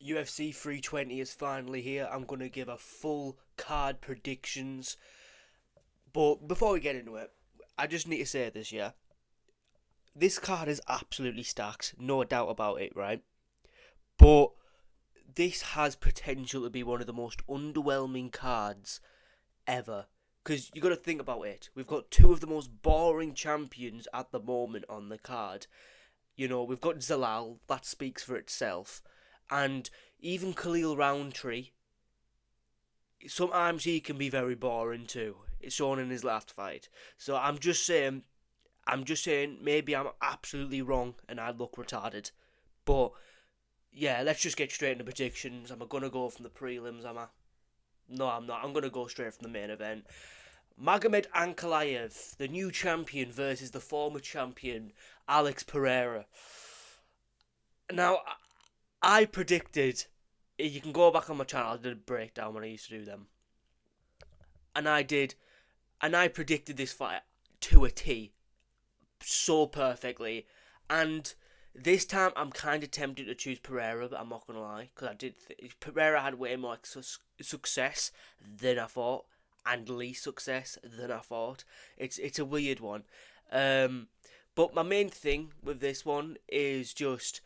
UFC 320 is finally here. I'm going to give a full card predictions. But before we get into it, I just need to say this, yeah? This card is absolutely stacked, no doubt about it, right? But this has potential to be one of the most underwhelming cards ever. Because you got to think about it. We've got two of the most boring champions at the moment on the card. You know, we've got Zalal, that speaks for itself. And even Khalil Roundtree, sometimes he can be very boring too. It's shown in his last fight. So I'm just saying, maybe I'm absolutely wrong and I look retarded. But yeah, let's just get straight into predictions. Am I gonna go from the prelims? Am I? No, I'm not. I'm gonna go straight from the main event. Magomed Ankalaev, the new champion versus the former champion Alex Pereira. Now, I predicted. You can go back on my channel. I did a breakdown when I used to do them, and I predicted this fight to a T so perfectly. And this time, I'm kind of tempted to choose Pereira, but I'm not gonna lie, because Pereira had way more success than I thought, and least success than I thought. It's a weird one. Um, but my main thing with this one is just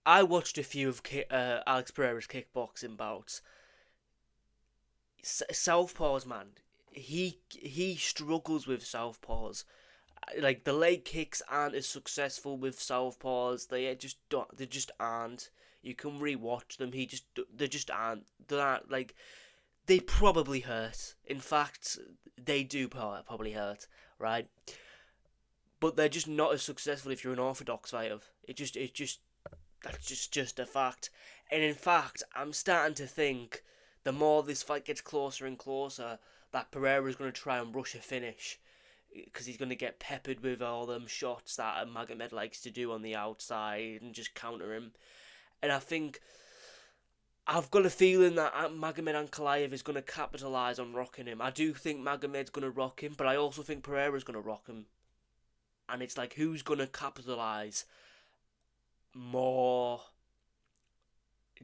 I watched a few of Alex Pereira's kickboxing bouts. Southpaws, man, he struggles with southpaws. Like the leg kicks aren't as successful with southpaws. They just aren't. You can rewatch them. They just aren't. They aren't like they probably hurt. In fact, they do probably hurt, right? But they're just not as successful if you're an orthodox fighter. It just that's just a fact. And in fact, I'm starting to think the more this fight gets closer and closer, that Pereira's going to try and rush a finish because he's going to get peppered with all them shots that Magomed likes to do on the outside and just counter him. And I think I've got a feeling that Magomed Ankalaev is going to capitalise on rocking him. I do think Magomed's going to rock him, but I also think Pereira's going to rock him. And it's like, who's going to capitalise more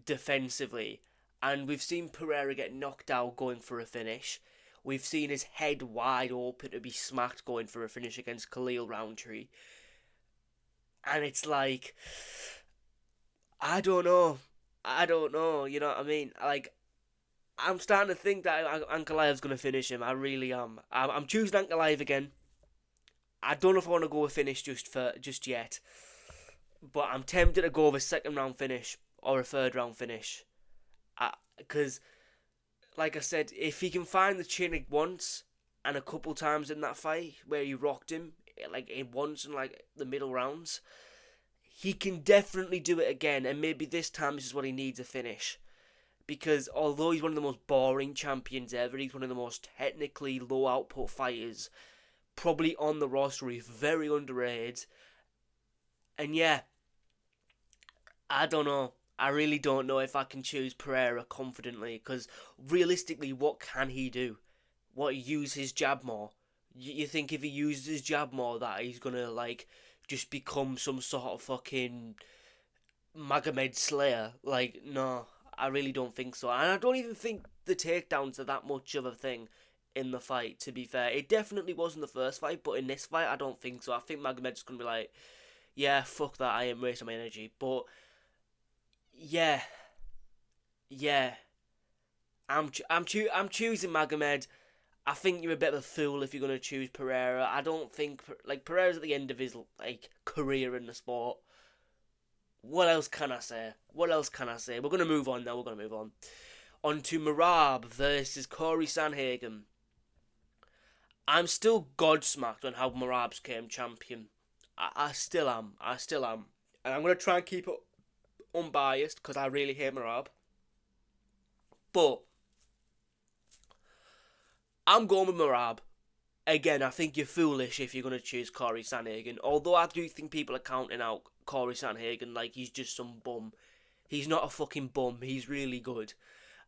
defensively? And we've seen Pereira get knocked out going for a finish. We've seen his head wide open to be smacked going for a finish against Khalil Roundtree. And it's like, I don't know. I don't know, you know what I mean? Like, I'm starting to think that Ankalaev's going to finish him. I really am. I'm choosing Ankalaev again. I don't know if I want to go a finish just yet. But I'm tempted to go with a second round finish or a third round finish. Because, like I said, if he can find the chin once and a couple times in that fight where he rocked him, like in once in like the middle rounds, he can definitely do it again. And maybe this time this is what he needs a finish. Because although he's one of the most boring champions ever, he's one of the most technically low output fighters probably on the roster. He's very underrated. And yeah, I don't know. I really don't know if I can choose Pereira confidently because realistically, what can he do? What, use his jab more? You think if he uses his jab more that he's gonna like just become some sort of fucking Magomed Slayer? Like, no, I really don't think so. And I don't even think the takedowns are that much of a thing in the fight, to be fair. It definitely was in the first fight, but in this fight, I don't think so. I think Magomed's gonna be like, yeah, fuck that, I am wasting my energy. But yeah, yeah, I'm choosing Magomed. I think you're a bit of a fool if you're gonna choose Pereira. I don't think like Pereira's at the end of his like career in the sport. What else can I say? What else can I say? We're gonna move on now. We're gonna move on to Marab versus Corey Sanhagen. I'm still godsmacked on how Marab's came champion. I still am. I still am. And I'm gonna try and keep it unbiased because I really hate Marab. But I'm going with Marab. Again, I think you're foolish if you're going to choose Corey Sanhagen. Although I do think people are counting out Corey Sanhagen like he's just some bum. He's not a fucking bum. He's really good.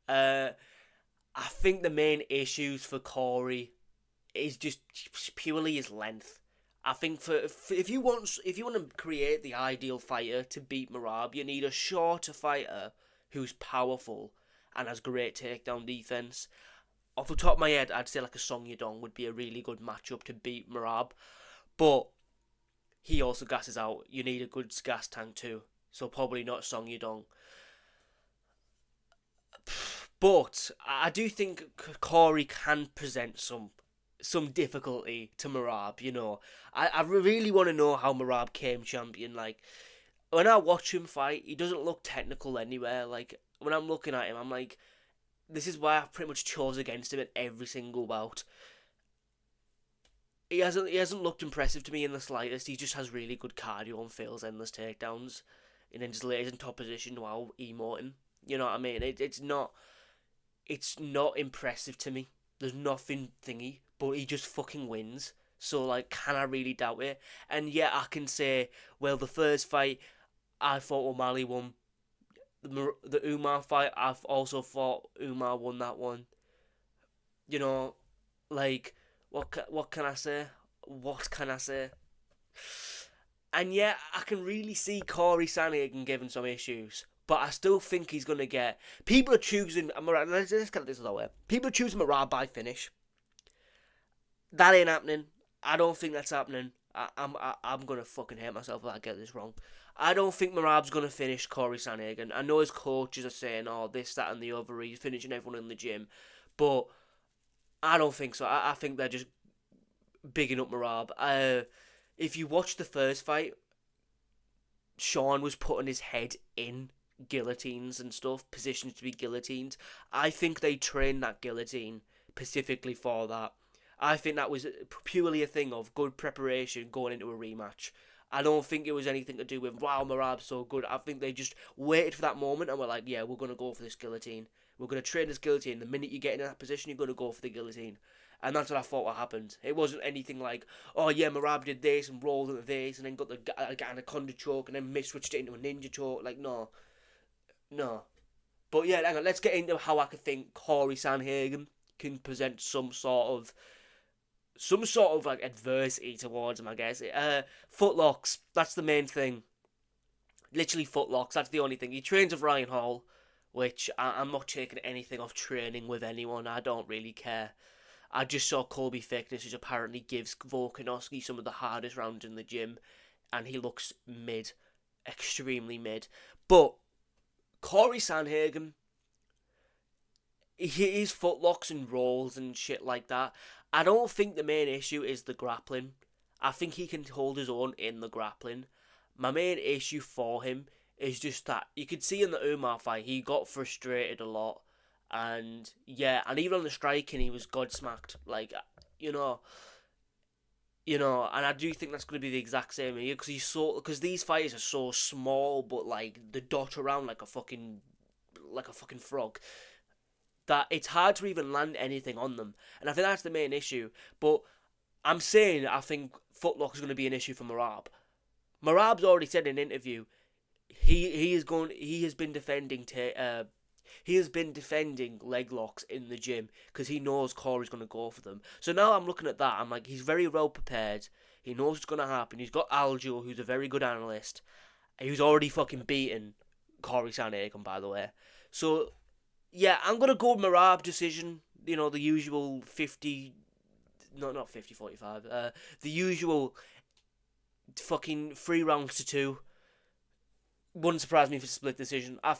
Uh, I think the main issues for Corey is just purely his length. I think for if you want to create the ideal fighter to beat Merab, you need a shorter fighter who's powerful and has great takedown defense. Off the top of my head, I'd say like a Song Yadong would be a really good matchup to beat Merab, but he also gasses out. You need a good gas tank too, so probably not Song Yadong. But I do think Corey can present some difficulty to Merab. I really want to know how Merab came champion. Like when I watch him fight, he doesn't look technical anywhere. Like when I'm looking at him, I'm like, this is why I pretty much chose against him in every single bout. He hasn't looked impressive to me in the slightest. He just has really good cardio and fails endless takedowns, and then just lays in top position while emoting. You know what I mean? It's not impressive to me. There's nothing thingy, but he just fucking wins. So like, can I really doubt it? And yeah, I can say, well, the first fight I thought O'Malley won. The Umar fight, I've also thought Umar won that one. You know, like what can I say? What can I say? And yeah, I can really see Corey Sandhagen giving some issues. But I still think he's going to get... People are choosing... Let's get this out there. People are choosing Merab by finish. That ain't happening. I don't think that's happening. I'm going to fucking hate myself if I get this wrong. I don't think Merab's going to finish Corey Sandhagen. I know his coaches are saying, oh, this, that, and the other. He's finishing everyone in the gym. But I don't think so. I think they're just bigging up Merab. If you watch the first fight, Sean was putting his head in guillotines and stuff, positions to be guillotined. I think they trained that guillotine specifically for that. I think that was purely a thing of good preparation going into a rematch. I don't think it was anything to do with, wow, Merab's so good. I think they just waited for that moment and were like, yeah, we're going to go for this guillotine. We're going to train this guillotine. The minute you get in that position, you're going to go for the guillotine. And that's what I thought what happened. It wasn't anything like, oh yeah, Merab did this and rolled into this and then got the anaconda choke and then switched it into a ninja choke. Like, no. No. But yeah, hang on, let's get into how I can think Corey Sandhagen can present some sort of like adversity towards him, I guess. Footlocks, that's the main thing. Literally footlocks, that's the only thing. He trains with Ryan Hall, which I'm not taking anything off training with anyone. I don't really care. I just saw Colby Thickness, which apparently gives Volkanovski some of the hardest rounds in the gym, and he looks mid, extremely mid. But Corey Sandhagen, his footlocks and rolls and shit like that, I don't think the main issue is the grappling. I think he can hold his own in the grappling. My main issue for him is just that you could see in the Umar fight, he got frustrated a lot. And yeah, and even on the striking, he was godsmacked. Like, you know, and I do think that's going to be the exact same here because these fighters are so small, but like they dot around like a fucking frog that it's hard to even land anything on them. And I think that's the main issue. But I'm saying I think footlock is going to be an issue for Merab. Merab's already said in an interview he has been defending leg locks in the gym because he knows Corey's going to go for them. So now I'm looking at that. I'm like, he's very well prepared. He knows what's going to happen. He's got Aljo, who's a very good analyst. Who's already fucking beaten Corey Sandhagen, by the way. So, yeah, I'm going to go Merab decision. The usual 50... No, not 50-45. The usual fucking 3 rounds to 2. Wouldn't surprise me if it's a split decision. I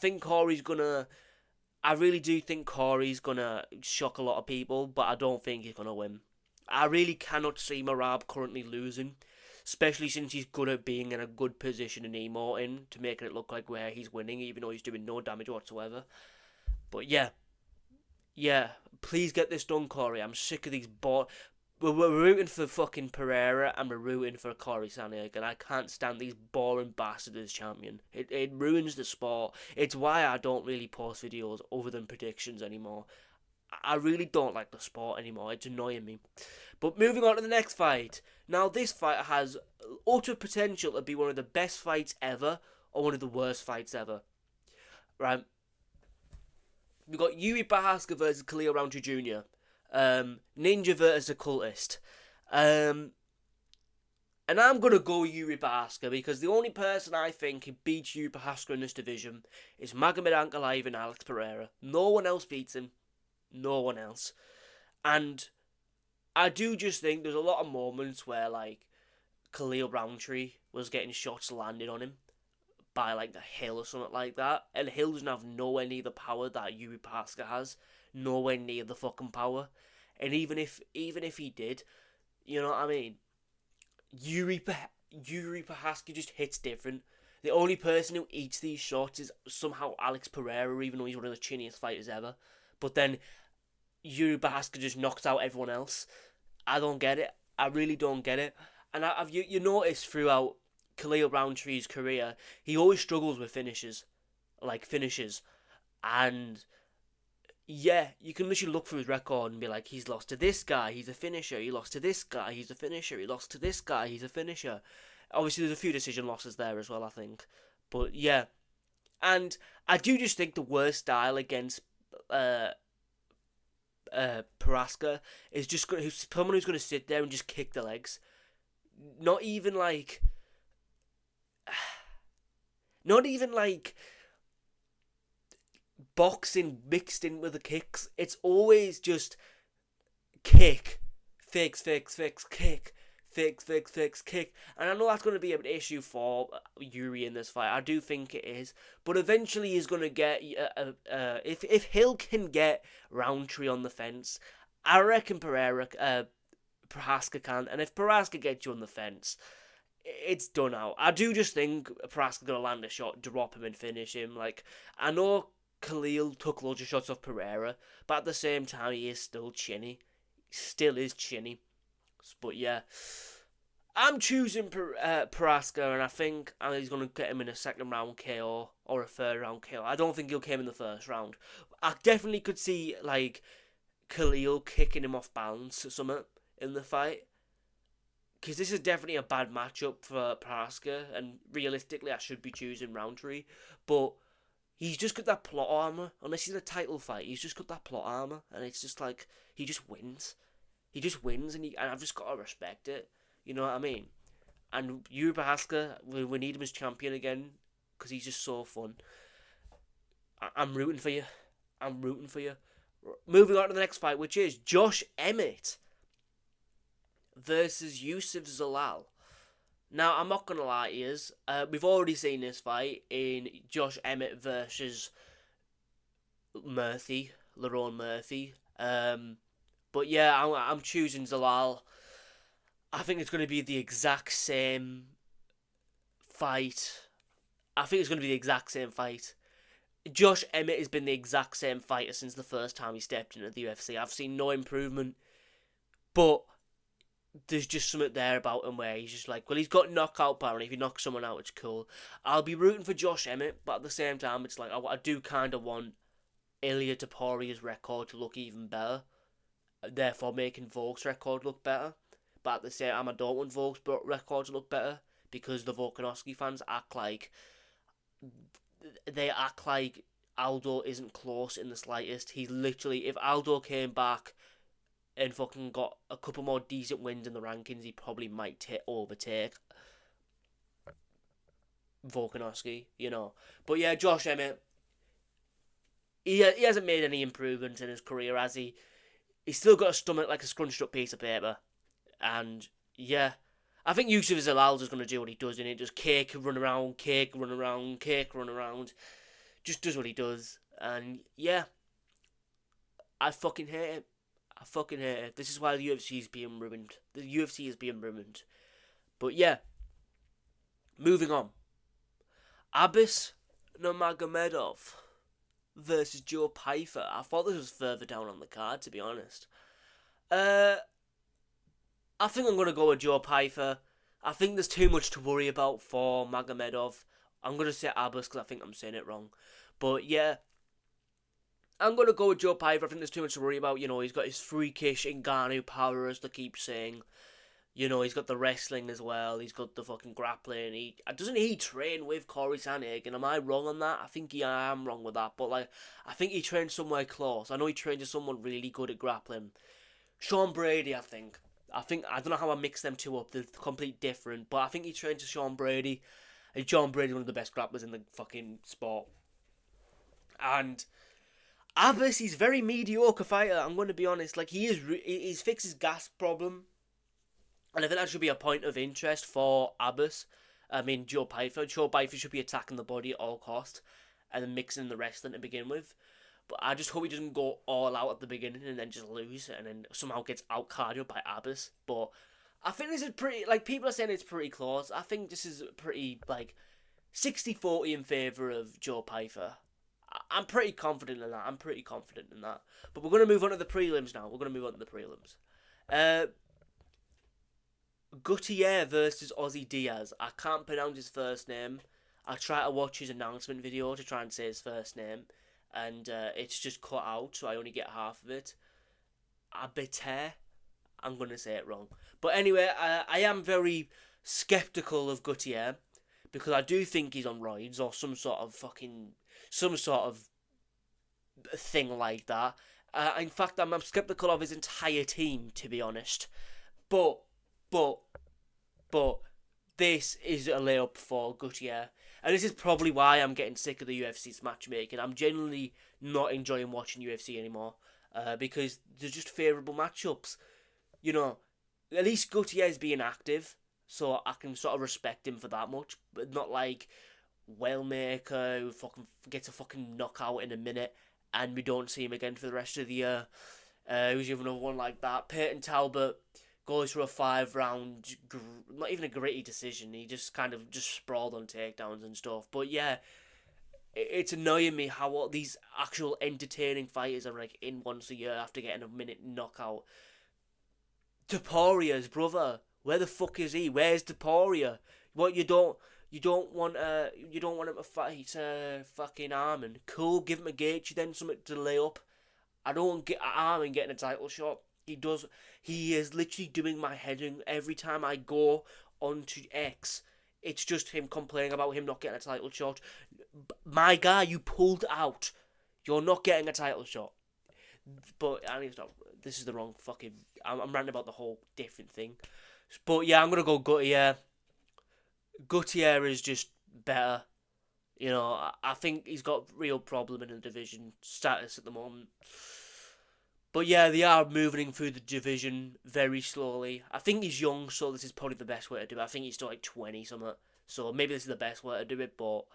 really do think Corey's gonna shock a lot of people, but I don't think he's gonna win. I really cannot see Merab currently losing, especially since he's good at being in a good position and emoting to make it look like where he's winning, even though he's doing no damage whatsoever. But yeah, please get this done, Corey. I'm sick of these We're rooting for fucking Pereira and we're rooting for Corey Sandhagen. I can't stand these boring bastards as champion. It ruins the sport. It's why I don't really post videos other than predictions anymore. I really don't like the sport anymore. It's annoying me. But moving on to the next fight. Now, this fight has utter potential to be one of the best fights ever or one of the worst fights ever. Right? We've got Yuri Prochazka versus Khalil Rountree Jr. Ninja versus Occultist. And I'm going to go Yuri Prohaska because the only person I think who beats Yuri Prohaska in this division is Magomed Ankalaev and Alex Pereira. No one else beats him. No one else. And I do just think there's a lot of moments where, like, Khalil Roundtree was getting shots landed on him by, like, the Hill or something like that. And Hill doesn't have nowhere near the power that Yuri Prohaska has. Nowhere near the fucking power. And even if he did, you know what I mean? Yuri Prohaska just hits different. The only person who eats these shots is somehow Alex Pereira, even though he's one of the chinniest fighters ever. But then Yuri Prohaska just knocks out everyone else. I don't get it. I really don't get it. And you notice throughout Khalil Roundtree's career, he always struggles with finishes. And yeah, you can literally look through his record and be like, he's lost to this guy, he's a finisher. He lost to this guy, he's a finisher. He lost to this guy, he's a finisher. Obviously, there's a few decision losses there as well, I think. But yeah, and I do just think the worst style against Prohaska is just someone who's going to sit there and just kick the legs. Not even like, not even like boxing mixed in with the kicks. It's always just kick, fix, kick, fix, kick. And I know that's going to be an issue for Yuri in this fight. I do think it is. But eventually he's going to get, if Hill can get Roundtree on the fence, I reckon Prohaska can. And if Prohaska gets you on the fence, it's done out. I do just think Prohaska's going to land a shot, drop him and finish him. Like, I know Khalil took loads of shots off Pereira, but at the same time, he is still chinny. He still is chinny. But yeah, I'm choosing Prohaska, and I think he's going to get him in a second round KO or a third round KO. I don't think he'll get him in the first round. I definitely could see, like, Khalil kicking him off balance or something in the fight. Because this is definitely a bad matchup for Prohaska, and realistically, I should be choosing Roundtree. But he's just got that plot armor. Unless he's in a title fight, he's just got that plot armor, and it's just like he just wins. He just wins, and I've just got to respect it. You know what I mean? And Yuri Prohaska, we need him as champion again because he's just so fun. I'm rooting for you. I'm rooting for you. Moving on to the next fight, which is Josh Emmett versus Yusuf Zalal. Now, I'm not going to lie to you. We've already seen this fight in Josh Emmett versus Lerone Murphy. But yeah, I'm choosing Zalal. I think it's going to be the exact same fight. Josh Emmett has been the exact same fighter since the first time he stepped into the UFC. I've seen no improvement. But there's just something there about him where he's just like, well, he's got knockout power, and if he knocks someone out, it's cool. I'll be rooting for Josh Emmett, but at the same time, it's like, I do kind of want Ilia Toporia's record to look even better, therefore making Volk's record look better. But at the same time, I don't want Volk's record to look better, because the Volkanovski fans act like Aldo isn't close in the slightest. He's literally, if Aldo came back and fucking got a couple more decent wins in the rankings, he probably might overtake Volkanovski, you know. But yeah, Josh Emmett, he hasn't made any improvements in his career, has he? He's still got a stomach like a scrunched up piece of paper. And yeah, I think Yusuf Zalal is going to do what he does in it. Just run around. Just does what he does. And yeah, I fucking hate it. This is why the UFC is being ruined. The UFC is being ruined. But yeah, moving on. Abis Nurmagomedov versus Joe Pyfer. I thought this was further down on the card, to be honest. I think I'm going to go with Joe Pyfer. I think there's too much to worry about for Magomedov. I'm going to say Abis because I think I'm saying it wrong. But yeah, I'm going to go with Joe Pyfer. I think there's too much to worry about. You know, he's got his freakish Ngannou power, as they keep saying. You know, he's got the wrestling as well. He's got the fucking grappling. Doesn't he train with Corey Sandhagen? Am I wrong on that? I think I am wrong with that. But, like, I think he trains somewhere close. I know he trains with someone really good at grappling. Sean Brady, I think. I don't know how I mix them two up. They're complete different. But I think he trained to Sean Brady. And Sean Brady, one of the best grapplers in the fucking sport. And Abbas, he's a very mediocre fighter. I'm going to be honest. Like, he's fixed his gas problem. And I think that should be a point of interest for Abbas. I mean, Joe Pyfer. Joe Pyfer should be attacking the body at all cost. And then mixing the wrestling to begin with. But I just hope he doesn't go all out at the beginning and then just lose and then somehow gets out cardio by Abbas. But I think this is pretty, like, people are saying it's pretty close. I think this is pretty, like, 60-40 in favour of Joe Pyfer. I'm pretty confident in that. But we're going to move on to the prelims now. Gutierrez versus Ozzy Diaz. I can't pronounce his first name. I try to watch his announcement video to try and say his first name. And it's just cut out, so I only get half of it. Abete. I'm going to say it wrong. But anyway, I am very sceptical of Gutierrez. Because I do think he's on roids or some sort of thing like that. In fact, I'm skeptical of his entire team, to be honest. But this is a layup for Gutierrez. And this is probably why I'm getting sick of the UFC's matchmaking. I'm genuinely not enjoying watching UFC anymore. Because they're just favourable matchups. You know, at least Gutierrez being active. So I can sort of respect him for that much. But not like Wellmaker who fucking gets a fucking knockout in a minute. And we don't see him again for the rest of the year. Who's even another one like that? Peyton Talbot goes for a 5-round, not even a gritty decision. He just kind of just sprawled on takedowns and stuff. But yeah, it's annoying me how all these actual entertaining fighters are like in once a year after getting a minute knockout. Toporia's brother, where the fuck is he? Where's Topuria? What you don't want him to fight fucking Armin. Cool, give him a Gaethje then something to lay up. I don't get Armin getting a title shot. He is literally doing my head in every time I go onto X. It's just him complaining about him not getting a title shot. My guy, you pulled out. You're not getting a title shot. But I need to stop. This is the wrong fucking. I'm ranting about the whole different thing. But yeah, I'm gonna go Gutierrez. Gutierrez is just better. You know, I think he's got real problem in the division status at the moment. But yeah, they are moving through the division very slowly. I think he's young, so this is probably the best way to do it. I think he's still like 20 something, so maybe this is the best way to do it. But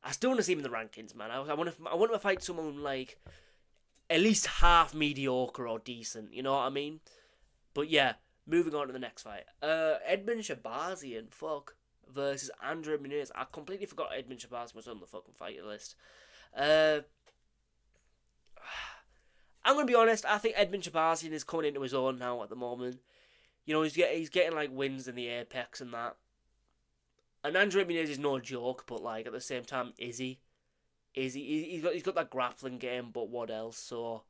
I still want to see him in the rankings, man. I want to fight someone like at least half mediocre or decent. You know what I mean? But yeah, moving on to the next fight. Edmund Shabazian, versus Andre Muniz. I completely forgot Edmund Shabazian was on the fucking fighter list. I'm going to be honest, I think Edmund Shabazian is coming into his own now at the moment. You know, he's getting like wins in the Apex and that. And Andre Muniz is no joke, but like at the same time, is he? He's got that grappling game, but what else? So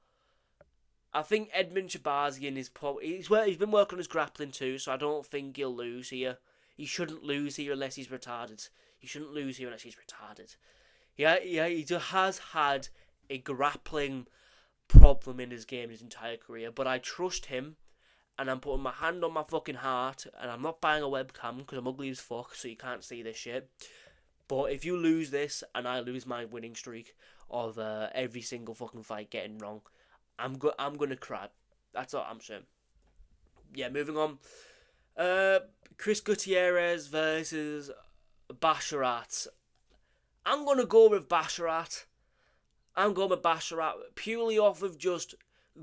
I think Edmund Shabazian is probably he's been working on his grappling too, so I don't think he'll lose here. He shouldn't lose here unless he's retarded. Yeah, he has had a grappling problem in his game his entire career, but I trust him, and I'm putting my hand on my fucking heart, and I'm not buying a webcam because I'm ugly as fuck, so you can't see this shit. But if you lose this and I lose my winning streak of every single fucking fight getting wrong, I'm gonna cry. That's all I'm saying. Yeah, moving on. Chris Gutierrez versus Basharat. I'm gonna go with Basharat. Purely off of just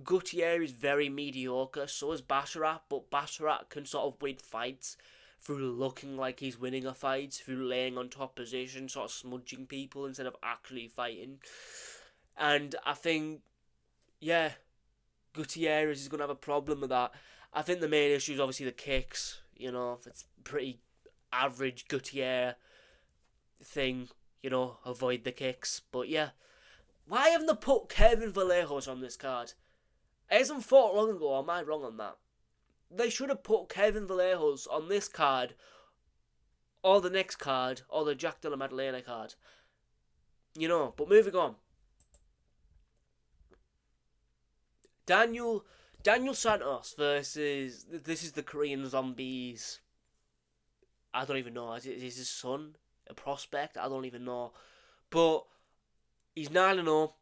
Gutierrez is very mediocre, so is Basharat, but Basharat can sort of win fights through looking like he's winning a fight, through laying on top position, sort of smudging people instead of actually fighting. And I think, yeah, Gutierrez is going to have a problem with that. I think the main issue is obviously the kicks, you know, it's pretty average Gutierrez thing, you know, avoid the kicks, but yeah. Why haven't they put Kevin Vallejos on this card? He hasn't fought long ago, or am I wrong on that? They should have put Kevin Vallejos on this card, or the next card, or the Jack de la Madalena card. You know, but moving on. Daniel Daniel Santos versus, this is the Korean Zombies. I don't even know. Is his son a prospect? I don't even know. But he's 9-0,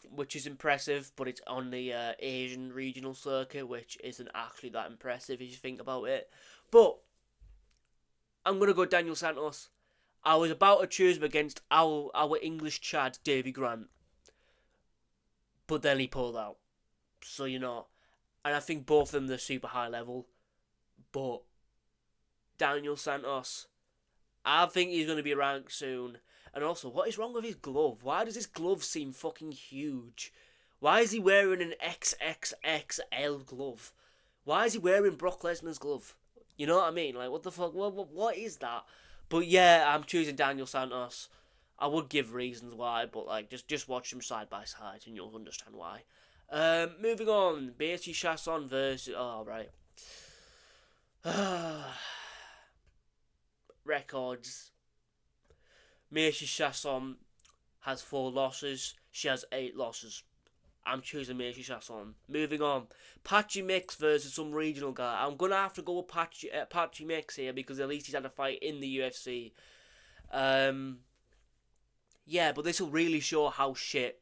which is impressive, but it's on the Asian regional circuit, which isn't actually that impressive if you think about it. But I'm going to go Daniel Santos. I was about to choose him against our English Chad, Davy Grant, but then he pulled out. So, and I think both of them, they're super high level, but Daniel Santos, I think he's going to be ranked soon. And also, what is wrong with his glove? Why does his glove seem fucking huge? Why is he wearing an XXXL glove? Why is he wearing Brock Lesnar's glove? You know what I mean? Like, what the fuck? What is that? But yeah, I'm choosing Daniel Santos. I would give reasons why, but like, just watch them side by side and you'll understand why. Moving on, Beatty Chasson versus. Oh, right. Records. Macy Chasson has 4 losses. She has 8 losses. I'm choosing Macy Chasson. Moving on. Patchy Mix versus some regional guy. I'm going to have to go with Patchy Mix here because at least he's had a fight in the UFC. Yeah, but this will really show how shit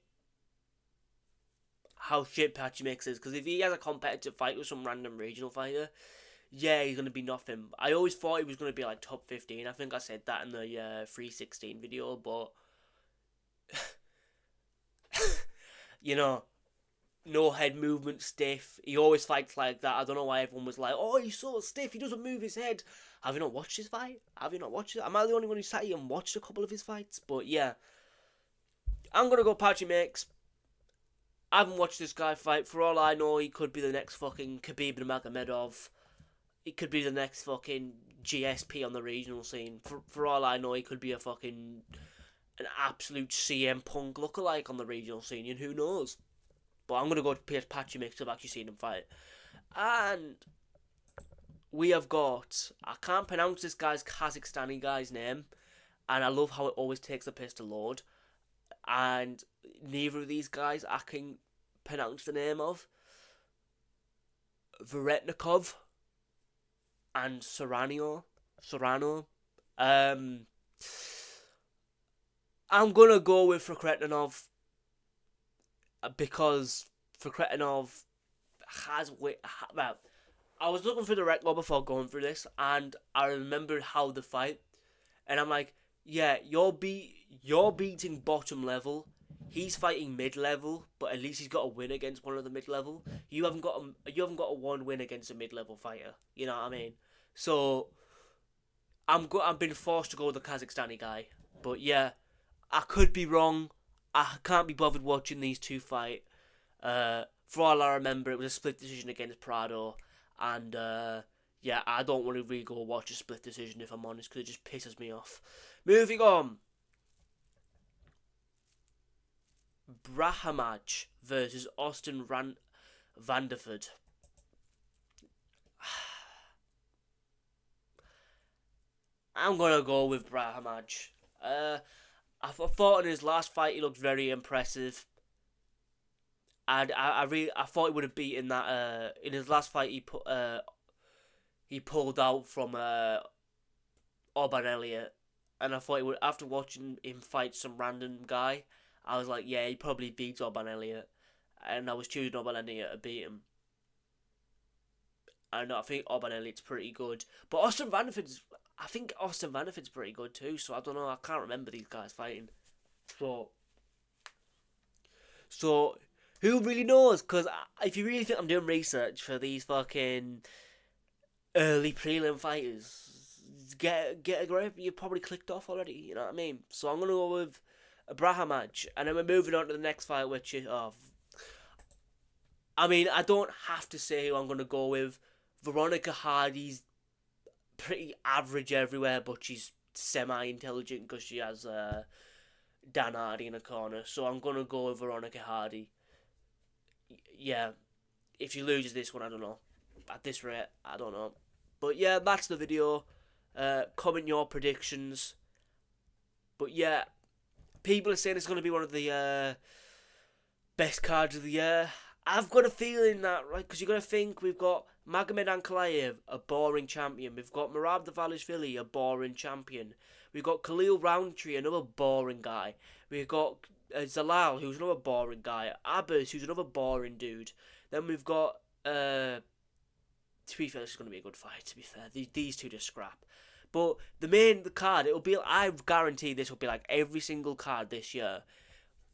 Patchy Mix is. Because if he has a competitive fight with some random regional fighter, yeah, he's going to be nothing. I always thought he was going to be like top 15. I think I said that in the 316 video, but no head movement, stiff. He always fights like that. I don't know why everyone was like, oh, he's so stiff, he doesn't move his head. Have you not watched his fight? Have you not watched it? Am I the only one who sat here and watched a couple of his fights? But yeah, I'm going to go Patchy Mix. I haven't watched this guy fight. For all I know, he could be the next fucking Khabib Nurmagomedov. He could be the next fucking GSP on the regional scene. For all I know, he could be an absolute CM Punk lookalike on the regional scene, and who knows? But I'm going to go to Patchy Mix. I've actually seen him fight. And we have got, I can't pronounce this Kazakhstani guy's name, and I love how it always takes a piss to load. And neither of these guys I can pronounce the name of. Veretnikov and Serrano. I'm gonna go with Frekretinov because Frekretinov has well, I was looking for the record before going through this, and I remembered how the fight, and I'm like, yeah, you're beating bottom level. He's fighting mid level, but at least he's got a win against one of the mid level. You haven't got a one win against a mid level fighter. You know what I mean? So I'm being forced to go with the Kazakhstani guy. But yeah, I could be wrong. I can't be bothered watching these two fight. For all I remember, it was a split decision against Prado, and yeah, I don't want to really go watch a split decision if I'm honest, because it just pisses me off. Moving on. Brahamaj versus Austin Vanderford. I'm gonna go with Brahamaj. I thought in his last fight he looked very impressive, and I thought he would have beaten that. In his last fight he pulled out from Orban Elliott, and I thought he would, after watching him fight some random guy, I was like, yeah, he probably beats Orban Elliott, and I was choosing Orban Elliott to beat him. And I think Orban Elliott's pretty good, but I think Austin Vanderford's pretty good too. So I don't know. I can't remember these guys fighting. So who really knows? Because if you really think I'm doing research for these fucking early prelim fighters, get a grip. You probably clicked off already. You know what I mean? So I'm gonna go with a Brahamaj, and then we're moving on to the next fight, which is I mean, I don't have to say who I'm gonna go with. Veronica Hardy's pretty average everywhere, but she's semi-intelligent because she has Dan Hardy in a corner. So I'm gonna go with Veronica Hardy. Yeah, if she loses this one, I don't know. At this rate, I don't know. But yeah, that's the video. Comment your predictions. But yeah, people are saying it's going to be one of the best cards of the year. I've got a feeling that, right, because you've got to think we've got Magomed Ankalaev, a boring champion. We've got Merab Dvalishvili, a boring champion. We've got Khalil Roundtree, another boring guy. We've got Zalal, who's another boring guy. Abbas, who's another boring dude. Then we've got, to be fair, this is going to be a good fight, to be fair. These two just scrap. But the card, it'll be, I guarantee this will be like every single card this year.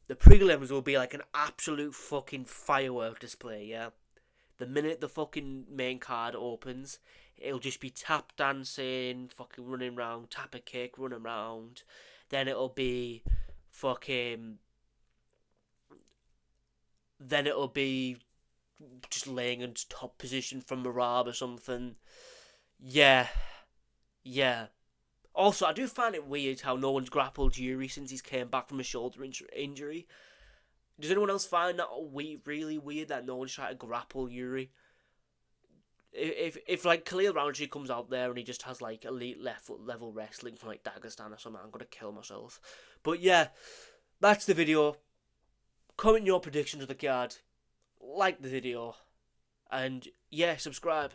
The prelims will be like an absolute fucking firework display, yeah? The minute the fucking main card opens, it'll just be tap dancing, fucking running around, tap a kick, run around. Then it'll be fucking... Then it'll be just laying in top position from Merab or something. Yeah. Yeah. Also, I do find it weird how no one's grappled Yuri since he's came back from a shoulder injury. Does anyone else find that really weird that no one's trying to grapple Yuri? If like Khalil Roundtree comes out there and he just has like elite level wrestling from like Dagestan or something, I'm gonna kill myself. But yeah, that's the video. Comment your predictions of the card, like the video, and yeah, subscribe.